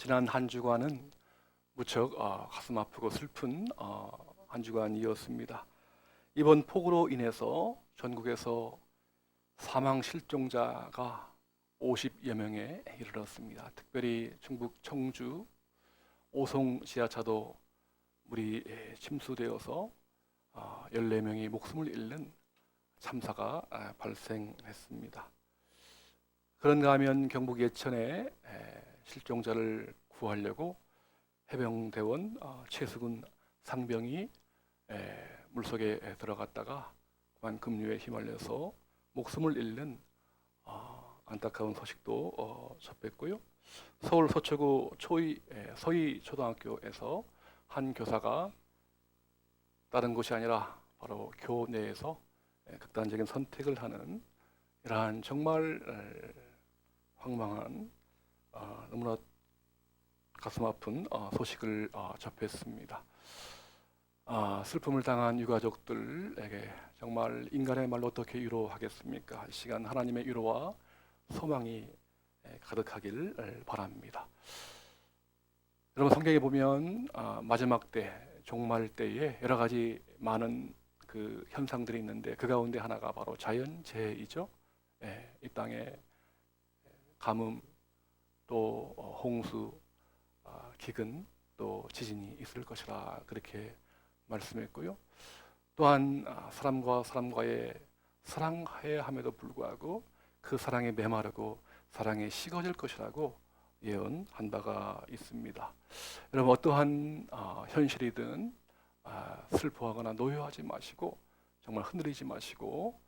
지난 한 주간은 무척 가슴 아프고 슬픈 한 주간이었습니다. 이번 폭우로 인해서 전국에서 사망 실종자가 50여 명에 이르렀습니다. 특별히 충북 청주 오송 지하차도 물이 침수되어서 14명이 목숨을 잃는 참사가 발생했습니다. 그런가 하면 경북 예천에 실종자를 구하려고 해병대원 최수근 상병이 물속에 들어갔다가 그만 급류에 휘말려서 목숨을 잃는 안타까운 소식도 접했고요. 서울 서초구 서희 초등학교에서 한 교사가 다른 곳이 아니라 바로 교내에서 극단적인 선택을 하는 이러한 정말 황망한 너무나 가슴 아픈 소식을 접했습니다. 슬픔을 당한 유가족들에게 정말 인간의 말로 어떻게 위로하겠습니까? 이 시간 하나님의 위로와 소망이 가득하기를 바랍니다. 여러분, 성경에 보면 마지막 때, 종말 때에 여러 가지 많은 그 현상들이 있는데 그 가운데 하나가 바로 자연재해이죠. 이 땅에 가뭄, 또 홍수, 기근, 또 지진이 있을 것이라 그렇게 말씀했고요. 또한 사람과 사람과의 사랑해야 함에도 불구하고 그 사랑에 메마르고 사랑에 식어질 것이라고 예언한 바가 있습니다. 여러분, 어떠한 현실이든 슬퍼하거나 노여하지 마시고 정말 흔들리지 마시고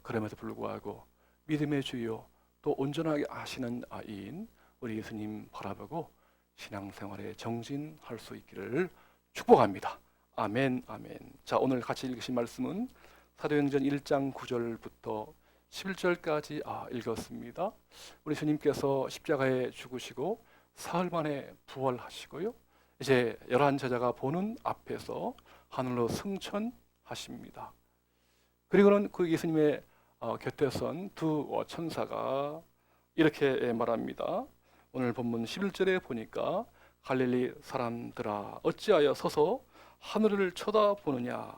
그럼에도 불구하고 믿음의 주요 또 온전하게 하시는 이인 우리 예수님 바라보고 신앙생활에 정진할 수 있기를 축복합니다. 아멘, 아멘. 자, 오늘 같이 읽으신 말씀은 사도행전 1장 9절부터 11절까지 읽었습니다. 우리 주님께서 십자가에 죽으시고 사흘 만에 부활하시고요. 이제 11 제자가 보는 앞에서 하늘로 승천하십니다. 그리고는 그 예수님의 곁에 선 두 천사가 이렇게 말합니다. 오늘 본문 11절에 보니까 갈릴리 사람들아 어찌하여 서서 하늘을 쳐다보느냐,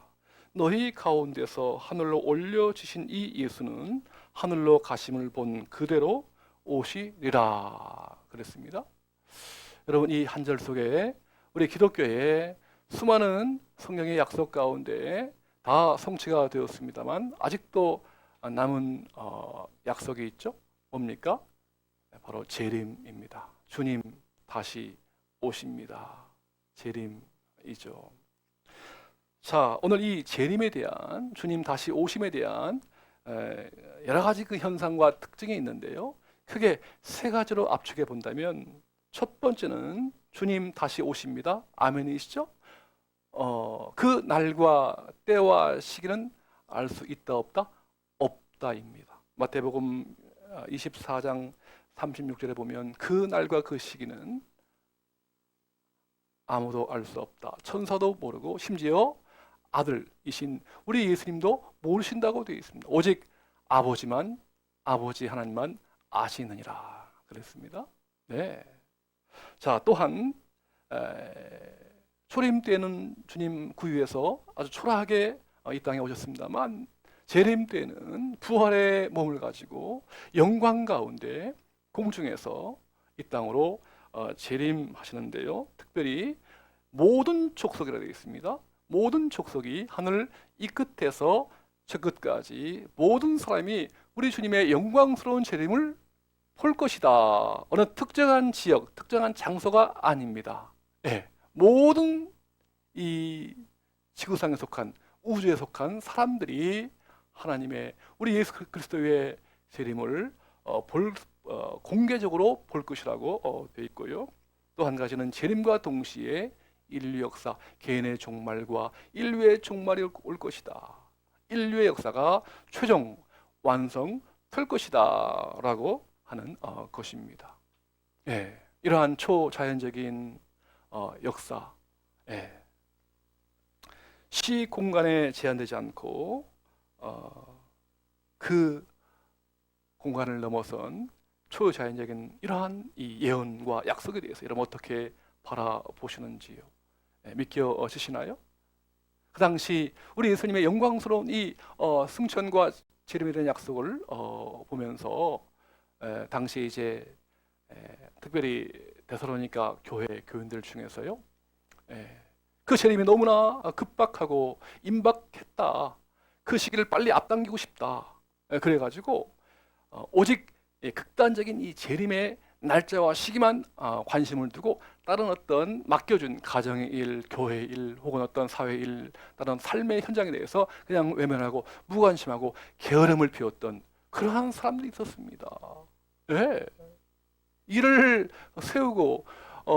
너희 가운데서 하늘로 올려지신 이 예수는 하늘로 가심을 본 그대로 오시리라 그랬습니다. 여러분, 이 한 절 속에 우리 기독교의 수많은 성경의 약속 가운데 다 성취가 되었습니다만 아직도 남은 약속이 있죠. 뭡니까? 바로 재림입니다. 주님 다시 오십니다. 재림이죠. 자, 오늘 이 재림에 대한, 주님 다시 오심에 대한 여러 가지 그 현상과 특징이 있는데요. 크게 세 가지로 압축해 본다면 첫 번째는 주님 다시 오십니다. 아멘이시죠? 그 날과 때와 시기는 알 수 있다 없다? 없다입니다. 마태복음 24장 36절에 보면 그 날과 그 시기는 아무도 알 수 없다. 천사도 모르고 심지어 아들이신 우리 예수님도 모르신다고 되어 있습니다. 오직 아버지 하나님만 아시느니라 그랬습니다. 네. 자, 또한 초림 때는 주님 구유에서 아주 초라하게 이 땅에 오셨습니다만 재림 때는 부활의 몸을 가지고 영광 가운데 공중에서 이 땅으로 재림하시는데요. 특별히 모든 족속이라고 되어 있습니다. 모든 족속이 하늘 이 끝에서 저 끝까지 모든 사람이 우리 주님의 영광스러운 재림을 볼 것이다. 어느 특정한 지역, 특정한 장소가 아닙니다. 모든 이 지구상에 속한 우주에 속한 사람들이 하나님의 우리 예수 그리스도의 재림을 공개적으로 볼 것이라고 되어 있고요. 또 한 가지는 재림과 동시에 인류 역사, 개인의 종말과 인류의 종말이 올 것이다. 인류의 역사가 최종 완성될 것이다 라고 하는 것입니다. 이러한 초자연적인 역사, 시 공간에 제한되지 않고 그 공간을 넘어선 초자연적인 이러한 이 예언과 약속에 대해서 여러분 어떻게 바라보시는지요? 믿겨지시나요? 그 당시 우리 예수님의 영광스러운 이 승천과 재림에 대한 약속을 보면서 당시 이제 특별히 데살로니가 교회 교인들 중에서요, 그 재림이 너무나 급박하고 임박했다. 그 시기를 빨리 앞당기고 싶다. 그래가지고 오직 극단적인 이 재림의 날짜와 시기만 관심을 두고 다른 어떤 맡겨준 가정의 일, 교회의 일, 혹은 어떤 사회의 일, 다른 삶의 현장에 대해서 그냥 외면하고 무관심하고 게으름을 피웠던 그러한 사람들이 있었습니다. 예. 일을 세우고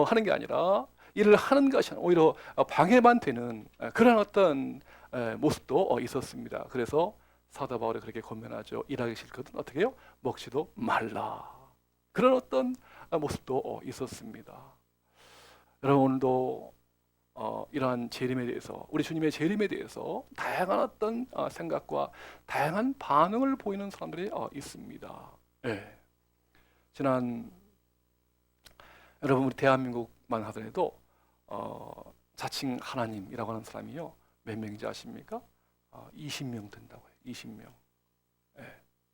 하는 게 아니라 일을 하는 것이 오히려 방해만 되는 그런 어떤 모습도 있었습니다. 그래서 사도 바울이 그렇게 권면하죠. 일하기 싫거든 어떻게 해요? 먹지도 말라. 그런 어떤 모습도 있었습니다. 여러분 오늘도 이러한 재림에 대해서, 우리 주님의 재림에 대해서 다양한 어떤 생각과 다양한 반응을 보이는 사람들이 있습니다. 예. 지난 여러분 우리 대한민국만 하더라도 자칭 하나님이라고 하는 사람이요 몇 명인지 아십니까? 20명 된다고 해요. 20명. 예.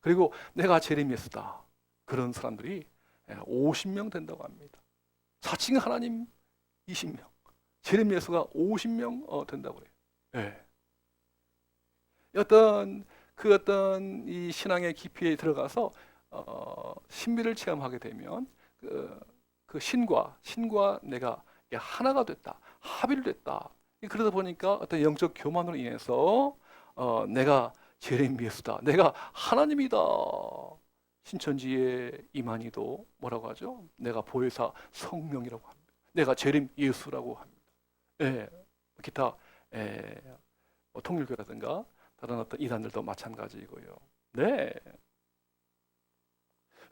그리고 내가 재림 예수다 그런 사람들이 50명 된다고 합니다. 자칭 하나님 20명, 재림 예수가 50명 된다고 그래요. 예. 어떤 이 신앙의 깊이에 들어가서 신비를 체험하게 되면 그 신과 내가 하나가 됐다, 합일 됐다. 그러다 보니까 어떤 영적 교만으로 인해서 내가 재림 예수다, 내가 하나님이다. 신천지의 이만희도 뭐라고 하죠? 내가 보혜사 성령이라고 합니다. 내가 재림 예수라고 합니다. 예, 기타 통일교라든가 다른 어떤 이단들도 마찬가지이고요. 네,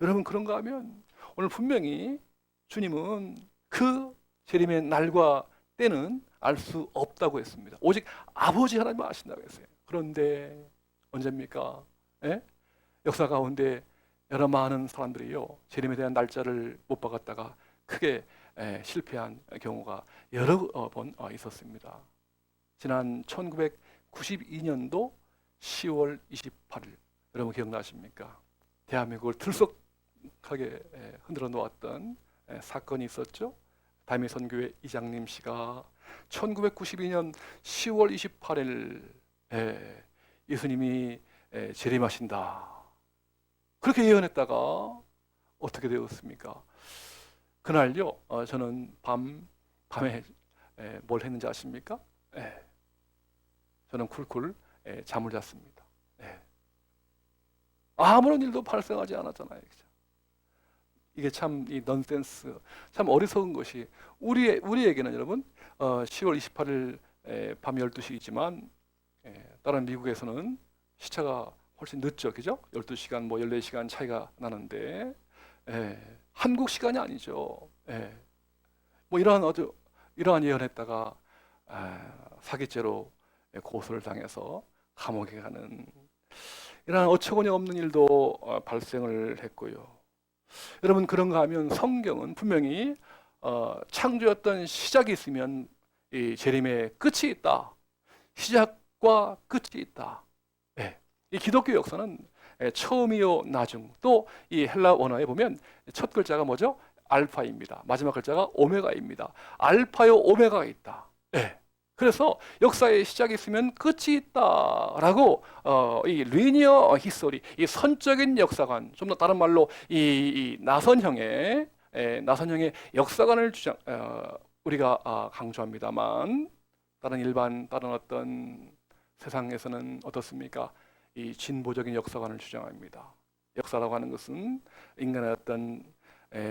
여러분 그런가 하면 오늘 분명히 주님은 그 재림의 날과 때는 알 수 없다고 했습니다. 오직 아버지 하나님만 아신다고 했어요. 그런데 언제입니까? 예? 역사 가운데 여러 많은 사람들이요 재림에 대한 날짜를 못 박았다가 크게 실패한 경우가 여러 번 있었습니다. 지난 1992년도 10월 28일 여러분 기억나십니까? 대한민국을 들썩하게 흔들어 놓았던 사건이 있었죠. 다미선교회 이장님 씨가 1992년 10월 28일 예수님이 재림하신다 그렇게 예언했다가 어떻게 되었습니까? 그날요 저는 밤에 뭘 했는지 아십니까? 저는 쿨쿨 잠을 잤습니다. 아무런 일도 발생하지 않았잖아요. 이게 참 이 넌센스, 참 어리석은 것이 우리에게는 여러분 10월 28일 밤 12시이지만 다른 미국에서는 시차가 훨씬 늦죠. 그죠? 12시간 뭐 14시간 차이가 나는데 한국 시간이 아니죠. 뭐 이러한 예언했다가 사기죄로 고소를 당해서 감옥에 가는 이러한 어처구니 없는 일도 발생을 했고요. 여러분 그런가 하면 성경은 분명히 창조였던 시작이 있으면 이 재림의 끝이 있다. 시작과 끝이 있다. 이 기독교 역사는 처음이요 나중, 또 이 헬라 원어에 보면 첫 글자가 뭐죠? 알파입니다. 마지막 글자가 오메가입니다. 알파요 오메가가 있다. 그래서 역사의 시작이 있으면 끝이 있다라고 이 리니어 히스토리, 이 선적인 역사관, 좀 더 다른 말로 이 나선형의 역사관을 우리가 강조합니다만 다른 어떤 세상에서는 어떻습니까? 이 진보적인 역사관을 주장합니다. 역사라고 하는 것은 인간의 어떤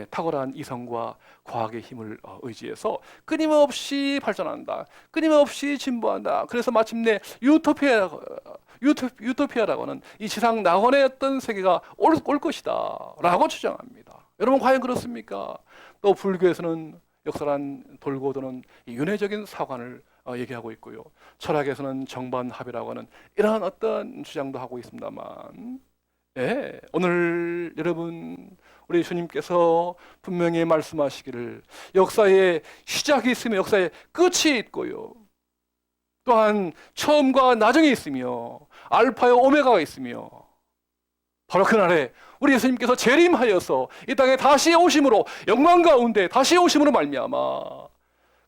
탁월한 이성과 과학의 힘을 의지해서 끊임없이 발전한다. 끊임없이 진보한다. 그래서 마침내 유토피아라고 하는 이 지상 낙원의 어떤 세계가 올 것이다 라고 주장합니다. 여러분 과연 그렇습니까? 또 불교에서는 역사란 돌고 도는 윤회적인 사관을 얘기하고 있고요. 철학에서는 정반합이라고 하는 이러한 어떤 주장도 하고 있습니다만 예, 오늘 여러분 우리 주님께서 분명히 말씀하시기를 역사에 시작이 있으며 역사에 끝이 있고요. 또한 처음과 나중이 있으며 알파와 오메가가 있으며 바로 그날에 우리 예수님께서 재림하여서 이 땅에 다시 오심으로 영광 가운데 다시 오심으로 말미암아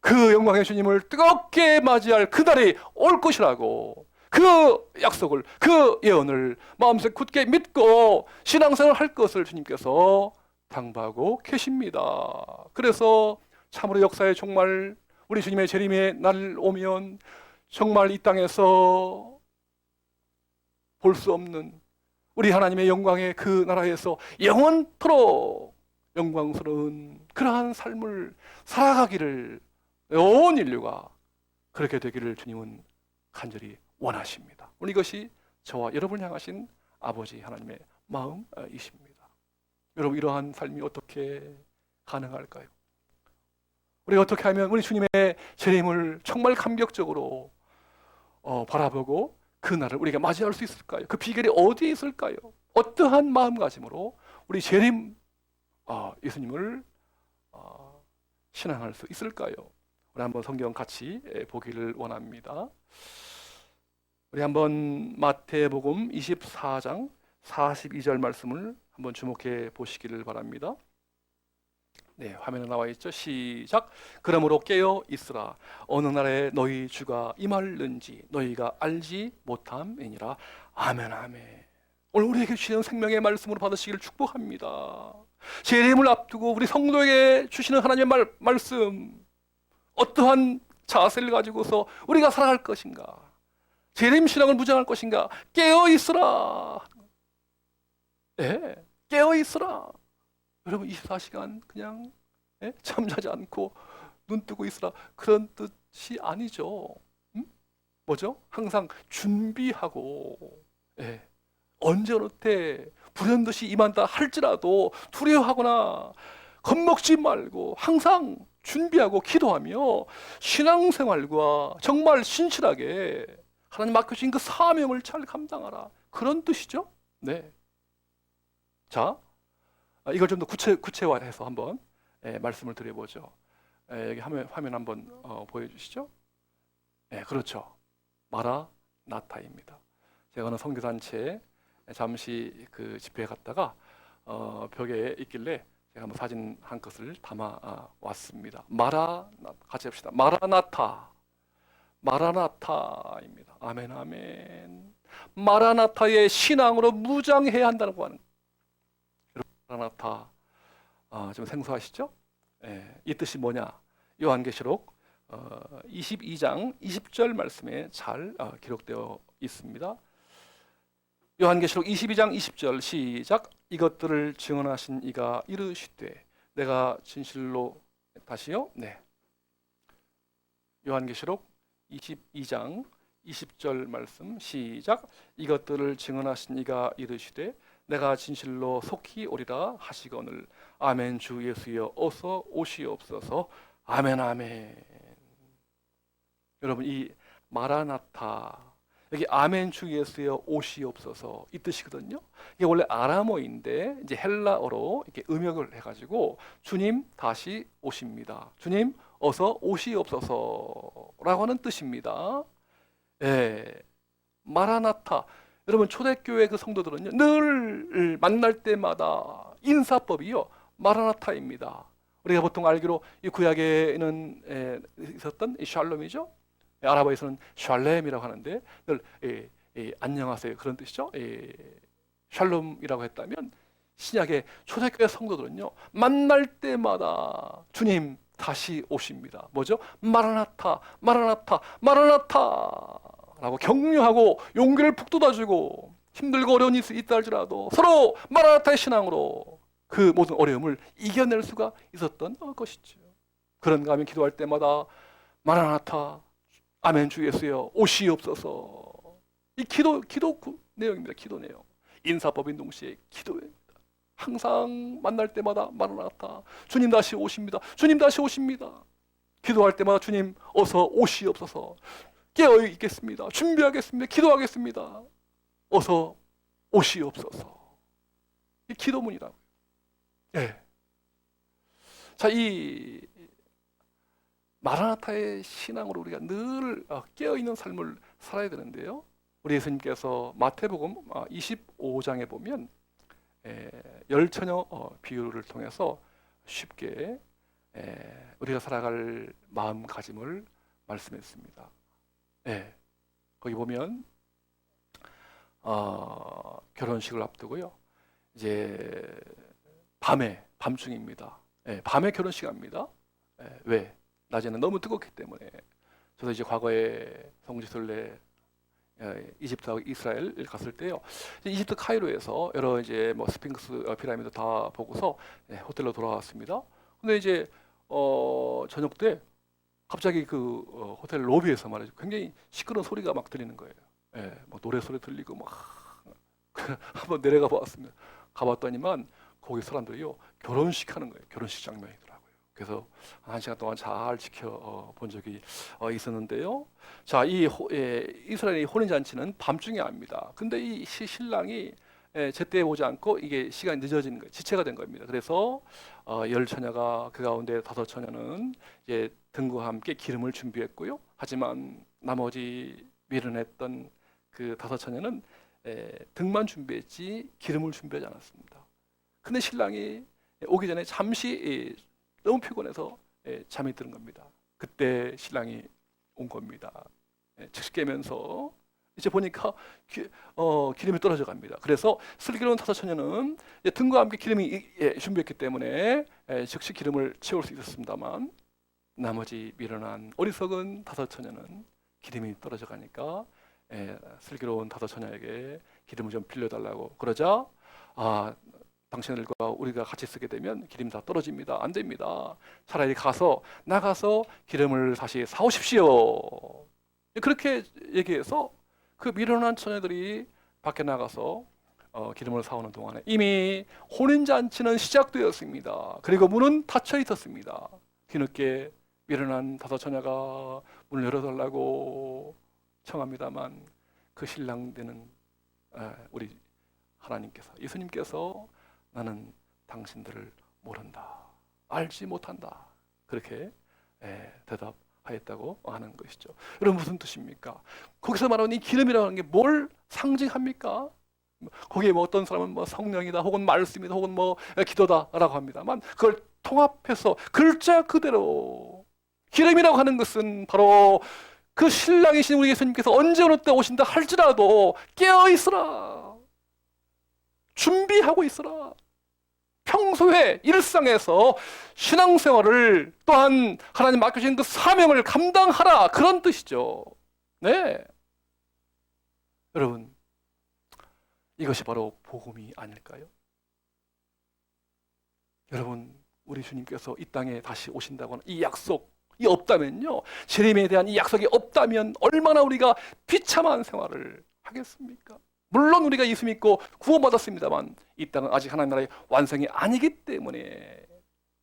그 영광의 주님을 뜨겁게 맞이할 그날이 올 것이라고 그 약속을 그 예언을 마음속에 굳게 믿고 신앙생활을 할 것을 주님께서 당부하고 계십니다. 그래서 참으로 역사에 정말 우리 주님의 재림의 날 오면 정말 이 땅에서 볼 수 없는 우리 하나님의 영광의 그 나라에서 영원토록 영광스러운 그러한 삶을 살아가기를 온 인류가 그렇게 되기를 주님은 간절히 원하십니다. 오늘 이것이 저와 여러분을 향하신 아버지 하나님의 마음이십니다. 여러분 이러한 삶이 어떻게 가능할까요? 우리가 어떻게 하면 우리 주님의 재림을 정말 감격적으로 바라보고 그 날을 우리가 맞이할 수 있을까요? 그 비결이 어디에 있을까요? 어떠한 마음가짐으로 우리 재림 예수님을 신앙할 수 있을까요? 우리 한번 성경 같이 보기를 원합니다. 우리 한번 마태복음 24장 42절 말씀을 한번 주목해 보시기를 바랍니다. 네, 화면에 나와 있죠. 시작. 그러므로 깨어 있으라. 어느 날에 너희 주가 임할는지 너희가 알지 못함이니라. 아멘 아멘. 오늘 우리에게 주시는 생명의 말씀으로 받으시기를 축복합니다. 재림을 앞두고 우리 성도에게 주시는 하나님의 말씀, 어떠한 자세를 가지고서 우리가 살아갈 것인가, 재림 신앙을 무장할 것인가. 깨어 있으라. 네, 깨어 있으라. 여러분 24시간 그냥 잠자지 않고 눈 뜨고 있으라 그런 뜻이 아니죠. 뭐죠? 항상 준비하고 언제 어느 때 불현듯이 임한다 할지라도 두려워하거나 겁먹지 말고 항상 준비하고 기도하며 신앙생활과 정말 신실하게 하나님 맡겨주신 그 사명을 잘 감당하라, 그런 뜻이죠. 네. 자, 이걸 좀 더 구체화해서 한번 말씀을 드려보죠. 여기 화면 한번 보여주시죠. 그렇죠. 마라나타입니다. 제가 어느 선교단체에 잠시 그 집회에 갔다가 벽에 있길래 제가 한번 사진 한 컷을 담아 왔습니다. 같이 합시다. 마라나타입니다. 아멘 아멘. 마라나타의 신앙으로 무장해야 한다고 하는 마라나타, 좀 생소하시죠? 이 뜻이 뭐냐? 요한계시록 22장 20절 말씀에 잘 기록되어 있습니다. 요한계시록 22장 20절 시작. 이것들을 증언하신 이가 이르시되 내가 진실로 다시요. 네. 요한계시록 22장 20절 말씀 시작. 이것들을 증언하신 이가 이르시되 내가 진실로 속히 오리라 하시거늘 아멘. 주 예수여 어서 오시옵소서. 아멘 아멘. 여러분 이 마라나타, 여기 아멘 주 예수여 오시옵소서 이 뜻이거든요. 이게 원래 아람어인데 이제 헬라어로 이렇게 음역을 해가지고 주님 다시 오십니다, 주님 어서 오시옵소서라고 하는 뜻입니다. 마라나타. 여러분 초대교회 그 성도들은요 늘 만날 때마다 인사법이요 마라나타입니다. 우리가 보통 알기로 이 구약에는 있었던 이 샬롬이죠. 아랍어에서는 샬렘이라고 하는데 늘 안녕하세요 그런 뜻이죠. 샬롬이라고 했다면 신약의 초대교회 성도들은요 만날 때마다 주님 다시 오십니다. 뭐죠? 마라나타 마라나타 마라나타 라고 격려하고 용기를 북돋아주고 힘들고 어려운 일이 있다 할지라도 서로 마라나타의 신앙으로 그 모든 어려움을 이겨낼 수가 있었던 것이죠. 그런가 하면 기도할 때마다 마라나타 아멘 주 예수여 오시옵소서. 이 기도 내용입니다. 기도 내용. 인사법인 동시에 기도입니다. 항상 만날 때마다 마라나타 주님 다시 오십니다. 주님 다시 오십니다. 기도할 때마다 주님 어서 오시옵소서. 깨어 있겠습니다. 준비하겠습니다. 기도하겠습니다. 어서 오시옵소서. 이 기도문이라고요. 예. 자, 이 마라나타의 신앙으로 우리가 늘 깨어있는 삶을 살아야 되는데요. 우리 예수님께서 마태복음 25장에 보면 열처녀 비유를 통해서 쉽게 우리가 살아갈 마음가짐을 말씀했습니다. 거기 보면 결혼식을 앞두고요. 이제 밤중입니다. 밤에 결혼식 합니다. 왜? 낮에는 너무 뜨겁기 때문에. 저도 이제 과거에 성지순례 이집트하고 이스라엘 갔을 때요. 이집트 카이로에서 여러 이제 뭐 스핑크스 피라미드 다 보고서 호텔로 돌아왔습니다. 근데 이제 저녁 때 갑자기 그 호텔 로비에서 말이죠. 굉장히 시끄러운 소리가 막 들리는 거예요. 뭐 노래 소리 들리고 막 한번 내려가 봤습니다. 가봤더니만 거기 사람들이요 결혼식 하는 거예요. 결혼식 장면이더라고요. 그래서 1시간 동안 잘 지켜본 적이 있었는데요. 자, 이스라엘의 혼인잔치는 밤중에 합니다. 근데 이 신랑이 제때 오지 않고 이게 시간이 늦어지는 거예요. 지체가 된 겁니다. 그래서 10처녀가 그 가운데 5처녀는 이제 등과 함께 기름을 준비했고요. 하지만 나머지 미련했던 그 5처녀는 등만 준비했지 기름을 준비하지 않았습니다. 근데 신랑이 오기 전에 잠시 너무 피곤해서 잠이 드는 겁니다. 그때 신랑이 온 겁니다. 즉시 깨면서 이제 보니까 기름이 떨어져 갑니다. 그래서 슬기로운 5처녀는 등과 함께 기름이 준비했기 때문에 즉시 기름을 채울 수 있었습니다만 나머지 미련한 어리석은 5처녀는 기름이 떨어져 가니까 슬기로운 5처녀에게 기름을 좀 빌려달라고 그러자 당신들과 우리가 같이 쓰게 되면 기름이 다 떨어집니다. 안 됩니다. 차라리 나가서 기름을 다시 사오십시오. 그렇게 얘기해서 그 미련한 처녀들이 밖에 나가서 기름을 사오는 동안에 이미 혼인잔치는 시작되었습니다. 그리고 문은 닫혀 있었습니다. 뒤늦게 미련한 5처녀가 문을 열어달라고 청합니다만 그 신랑 되는 우리 하나님께서, 예수님께서 나는 당신들을 모른다, 알지 못한다, 그렇게 대답하였다고 하는 것이죠. 여러분, 무슨 뜻입니까? 거기서 말하는 이 기름이라는 게 뭘 상징합니까? 거기에 뭐 어떤 사람은 뭐 성령이다, 혹은 말씀이다, 혹은 뭐 기도다라고 합니다만 그걸 통합해서 글자 그대로 기름이라고 하는 것은 바로 그 신랑이신 우리 예수님께서 언제 어느 때 오신다 할지라도 깨어 있으라, 준비하고 있으라. 평소에 일상에서 신앙생활을 또한 하나님 맡겨주신 그 사명을 감당하라, 그런 뜻이죠. 네, 여러분, 이것이 바로 복음이 아닐까요? 여러분, 우리 주님께서 이 땅에 다시 오신다고 하는 이 약속이 없다면요, 재림에 대한 이 약속이 없다면 얼마나 우리가 비참한 생활을 하겠습니까? 물론 우리가 예수 믿고 구원받았습니다만 이 땅은 아직 하나님 나라의 완성이 아니기 때문에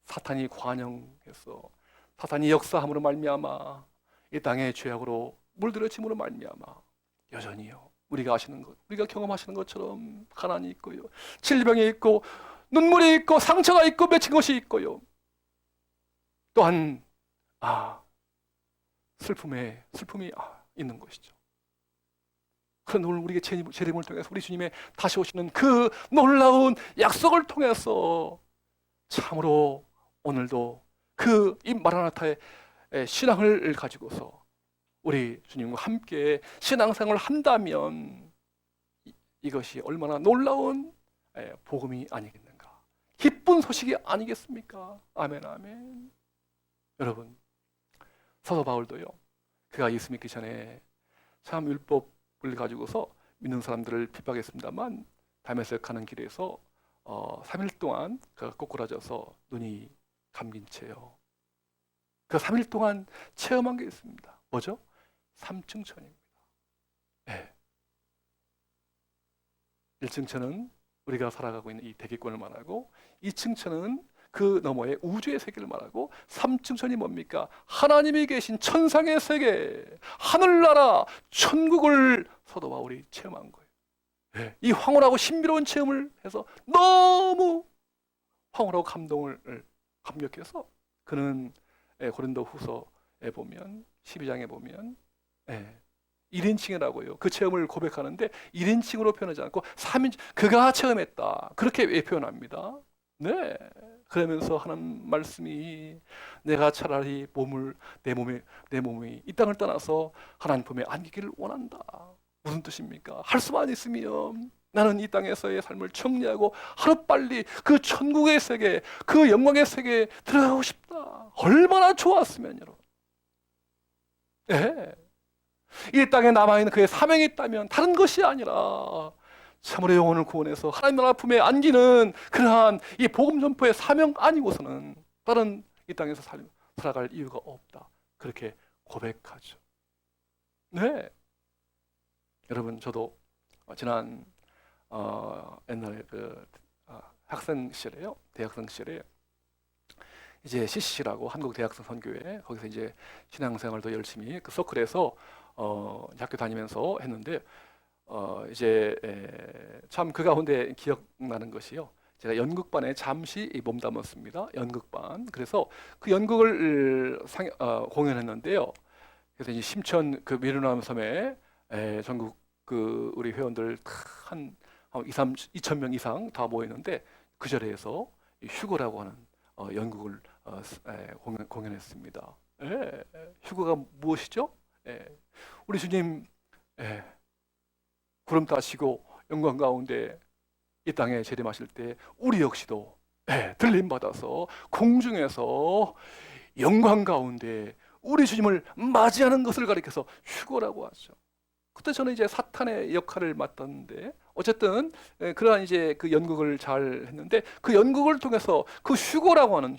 사탄이 관영해서, 사탄이 역사함으로 말미암아 이 땅의 죄악으로 물들여짐으로 말미암아 여전히요, 우리가 아시는 것, 우리가 경험하시는 것처럼 가난이 있고요, 질병이 있고, 눈물이 있고, 상처가 있고, 맺힌 것이 있고요, 또한 슬픔이 있는 것이죠. 그런 오늘 우리에게 재림을 통해서 우리 주님의 다시 오시는 그 놀라운 약속을 통해서 참으로 오늘도 그 이 마라나타의 신앙을 가지고서 우리 주님과 함께 신앙생활을 한다면 이것이 얼마나 놀라운 복음이 아니겠는가, 기쁜 소식이 아니겠습니까? 아멘, 아멘. 여러분, 사도 바울도요, 그가 예수 믿기 전에 참 율법을 가지고서 믿는 사람들을 핍박했습니다만 다메섹 가는 길에서 3일 동안 그가 꼬꾸라져서 눈이 감긴 채요. 그 3일 동안 체험한 게 있습니다. 뭐죠? 삼층천입니다. 1층천은 우리가 살아가고 있는 이 대기권을 말하고, 2층천은 그 너머의 우주의 세계를 말하고, 3층천이 뭡니까? 하나님이 계신 천상의 세계, 하늘나라, 천국을 사도 바울이 체험한 거예요. 예, 이 황홀하고 신비로운 체험을 해서 너무 황홀하고 감격해서 그는 고린도후서에 보면 12장에 보면 1인칭이라고요. 그 체험을 고백하는데 1인칭으로 표현하지 않고 3인칭, 그가 체험했다. 그렇게 표현합니다. 네. 그러면서 하는 말씀이 내가 차라리 내 몸이 이 땅을 떠나서 하나님 품에 안기기를 원한다. 무슨 뜻입니까? 할 수만 있으면 나는 이 땅에서의 삶을 정리하고 하루빨리 그 천국의 세계, 그 영광의 세계에 들어가고 싶다. 얼마나 좋았으면 여러분. 예. 이 땅에 남아있는 그의 사명이 있다면 다른 것이 아니라 참으로 영혼을 구원해서 하나님 나라 품에 안기는 그러한 이 복음 전포의 사명 아니고서는 다른 이 땅에서 살아갈 이유가 없다. 그렇게 고백하죠. 네. 여러분, 저도 지난 옛날에 학생 시절에요. 대학생 시절에 이제 CCC라고 한국 대학생 선교회 거기서 이제 신앙생활도 열심히 그 서클에서 학교 다니면서 했는데 이제 참 그 가운데 기억나는 것이요. 제가 연극반에 잠시 몸담았습니다. 연극반. 그래서 그 연극을 공연했는데요. 그래서 이제 심천 그 미르남 섬에 전국 그 우리 회원들 한 2천 명 이상 다 모였는데 그 자리에서 휴거라고 하는 연극을 공연했습니다. 휴거가 무엇이죠? 우리 주님 구름 타시고 영광 가운데 이 땅에 재림하실 때 우리 역시도 들림 받아서 공중에서 영광 가운데 우리 주님을 맞이하는 것을 가리켜서 휴거라고 하죠. 그때 저는 이제 사탄의 역할을 맡았는데 어쨌든 그러한 이제 그 연극을 잘 했는데 그 연극을 통해서 그 휴거라고 하는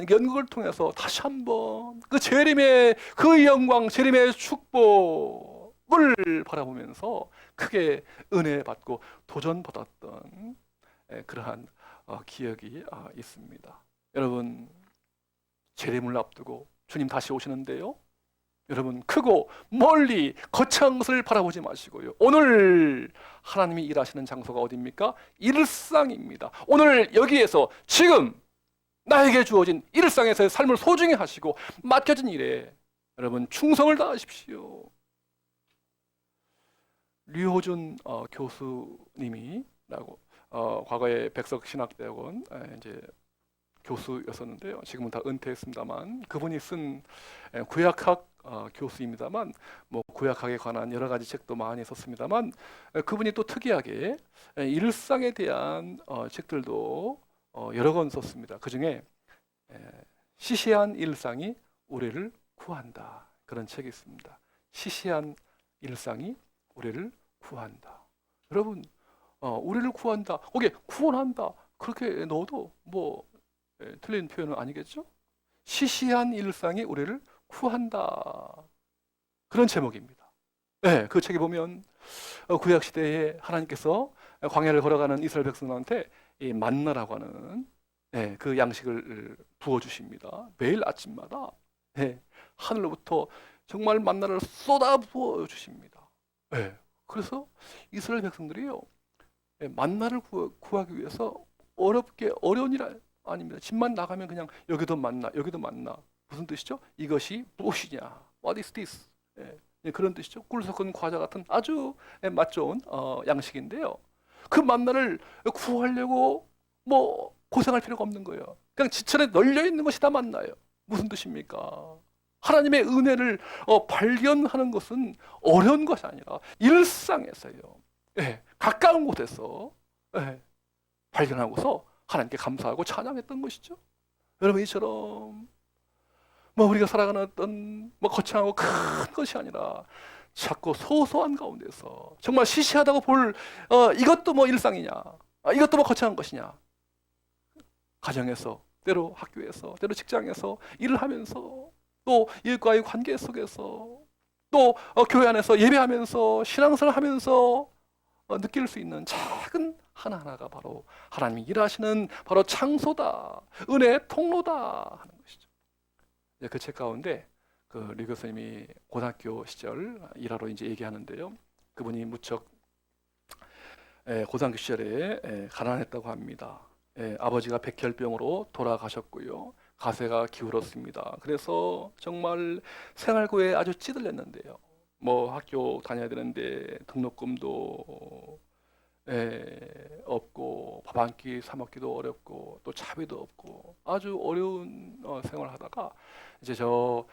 연극을 통해서 다시 한번 그 재림의 그 영광, 재림의 축복을 바라보면서 크게 은혜 받고 도전 받았던 그러한 기억이 있습니다. 여러분, 재림을 앞두고 주님 다시 오시는데요. 여러분, 크고 멀리 거창한 것을 바라보지 마시고요. 오늘 하나님이 일하시는 장소가 어디입니까? 일상입니다. 오늘 여기에서 지금 나에게 주어진 일상에서의 삶을 소중히 하시고 맡겨진 일에 여러분 충성을 다하십시오. 류호준 교수님이라고 과거에 백석신학대학원 이제 교수였었는데요. 지금은 다 은퇴했습니다만 그분이 쓴 구약학 교수입니다만 뭐 구약학에 관한 여러 가지 책도 많이 썼습니다만 그분이 또 특이하게 일상에 대한 책들도 여러 권 썼습니다. 그 중에 시시한 일상이 우리를 구한다. 그런 책이 있습니다. 시시한 일상이 우리를 구한다. 여러분, 우리를 구한다. 거기에 구원한다. 그렇게 넣어도 뭐 틀린 표현은 아니겠죠? 시시한 일상이 우리를 구한다. 그런 제목입니다. 네, 그 책에 보면 구약 시대에 하나님께서 광야를 걸어가는 이스라엘 백성들한테 이 만나라고 하는 그 양식을 부어 주십니다. 매일 아침마다 하늘로부터 정말 만나를 쏟아 부어 주십니다. 그래서 이스라엘 백성들이요 만나를 구하기 위해서 어려운 일 아닙니다. 집만 나가면 그냥 여기도 만나, 여기도 만나. 무슨 뜻이죠? 이것이 무엇이냐? What is this? 그런 뜻이죠. 꿀 섞은 과자 같은 아주 맛 좋은 양식인데요. 그 만나를 구하려고 뭐 고생할 필요가 없는 거예요. 그냥 지천에 널려 있는 것이 다 만나요. 무슨 뜻입니까? 하나님의 은혜를 발견하는 것은 어려운 것이 아니라 일상에서요. 가까운 곳에서 발견하고서 하나님께 감사하고 찬양했던 것이죠. 여러분, 이처럼 뭐 우리가 살아가는 어떤 뭐 거창하고 큰 것이 아니라 작고 소소한 가운데서 정말 시시하다고 볼 이것도 뭐 일상이냐, 이것도 뭐 거창한 것이냐. 가정에서, 때로 학교에서, 때로 직장에서 일을 하면서 또 이웃과의 관계 속에서 또 교회 안에서 예배하면서 신앙생활 하면서 느낄 수 있는 작은 하나하나가 바로 하나님이 일하시는 바로 장소다, 은혜의 통로다 하는 것이죠. 그 책 가운데 그 류 교수님이 고등학교 시절 일하러 이제 얘기하는데요. 그분이 무척 고등학교 시절에 가난했다고 합니다. 아버지가 백혈병으로 돌아가셨고요. 가세가 기울었습니다. 그래서 정말 생활고에 아주 찌들렸는데요. 뭐 학교 다녀야 되는데 등록금도 없고 밥 한 끼 사 먹기도 어렵고 또 차비도 없고 아주 어려운 생활을 하다가 이제 저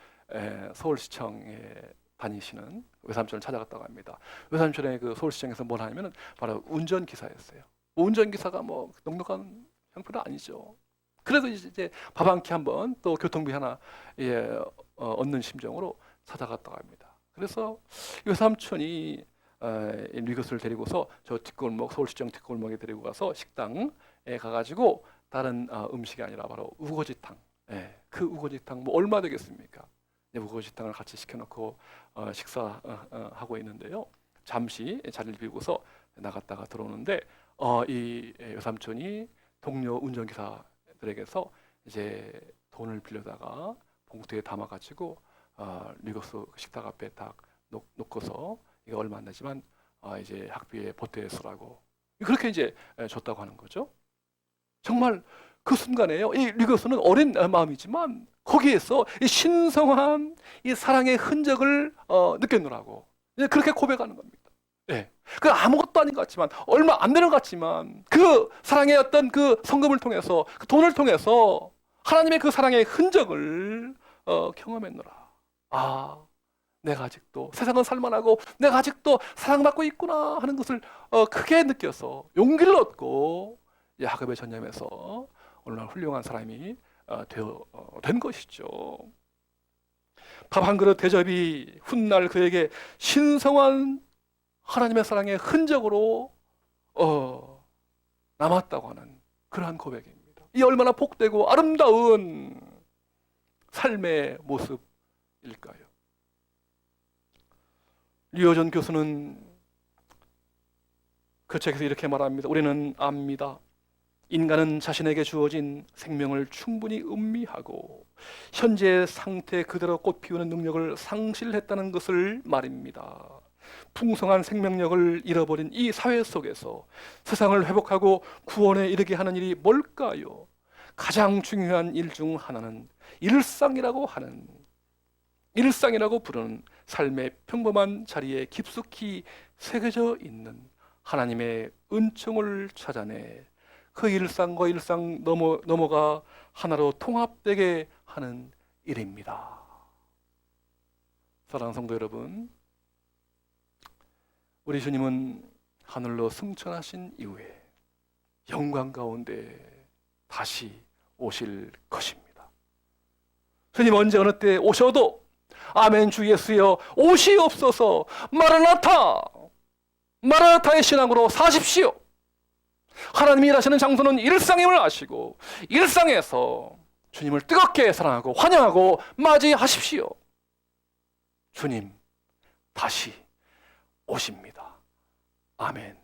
서울시청에 다니시는 외삼촌을 찾아갔다고 합니다. 외삼촌의 그 서울시청에서 뭘 하냐면은 바로 운전기사였어요. 운전기사가 뭐 넉넉한 형편은 아니죠. 그래서 이제 밥 한 끼 한번 또 교통비 하나 얻는 심정으로 찾아갔다고 합니다. 그래서 외삼촌이 리것을 데리고서 저 뒷골목 서울시청 뒷골목에 데리고 가서 식당에 가가지고 다른 음식이 아니라 바로 우거지탕, 그 우거지탕 뭐 얼마 되겠습니까? 우거지탕을 같이 시켜놓고 식사하고 있는데요. 잠시 자리를 비우고서 나갔다가 들어오는데 이 외삼촌이 동료 운전기사들에게서 이제 돈을 빌려다가 봉투에 담아가지고 리거스 식탁 앞에 딱 놓고서 이게 얼마 안 되지만 이제 학비에 보태에 쓰라고 그렇게 이제 줬다고 하는 거죠. 정말 그 순간에요. 이 리거스는 어린 마음이지만 거기에서 이 신성한 이 사랑의 흔적을 느꼈노라고 그렇게 고백하는 겁니다. 그 아무것도 아닌 것 같지만 얼마 안 되는 것 같지만 그 사랑의 어떤 그 성금을 통해서 그 돈을 통해서 하나님의 그 사랑의 흔적을 경험했노라. 내가 아직도 세상은 살만하고 내가 아직도 사랑받고 있구나 하는 것을 크게 느껴서 용기를 얻고 야곱의 전념에서 얼마나 훌륭한 사람이 된 것이죠. 밥 한 그릇 대접이 훗날 그에게 신성한 하나님의 사랑의 흔적으로 남았다고 하는 그러한 고백입니다. 이 얼마나 복되고 아름다운 삶의 모습일까요? 류호전 교수는 그 책에서 이렇게 말합니다. 우리는 압니다. 인간은 자신에게 주어진 생명을 충분히 음미하고 현재의 상태 그대로 꽃피우는 능력을 상실했다는 것을 말입니다. 풍성한 생명력을 잃어버린 이 사회 속에서 세상을 회복하고 구원에 이르게 하는 일이 뭘까요? 가장 중요한 일 중 하나는 일상이라고 부르는 삶의 평범한 자리에 깊숙이 새겨져 있는 하나님의 은총을 찾아내 그 일상과 일상 넘어가 하나로 통합되게 하는 일입니다. 사랑하는 성도 여러분, 우리 주님은 하늘로 승천하신 이후에 영광 가운데 다시 오실 것입니다. 주님 언제 어느 때 오셔도 아멘 주 예수여 오시옵소서 마라나타의 신앙으로 사십시오. 하나님이 일하시는 장소는 일상임을 아시고 일상에서 주님을 뜨겁게 사랑하고 환영하고 맞이하십시오. 주님 다시 오십니다. 아멘.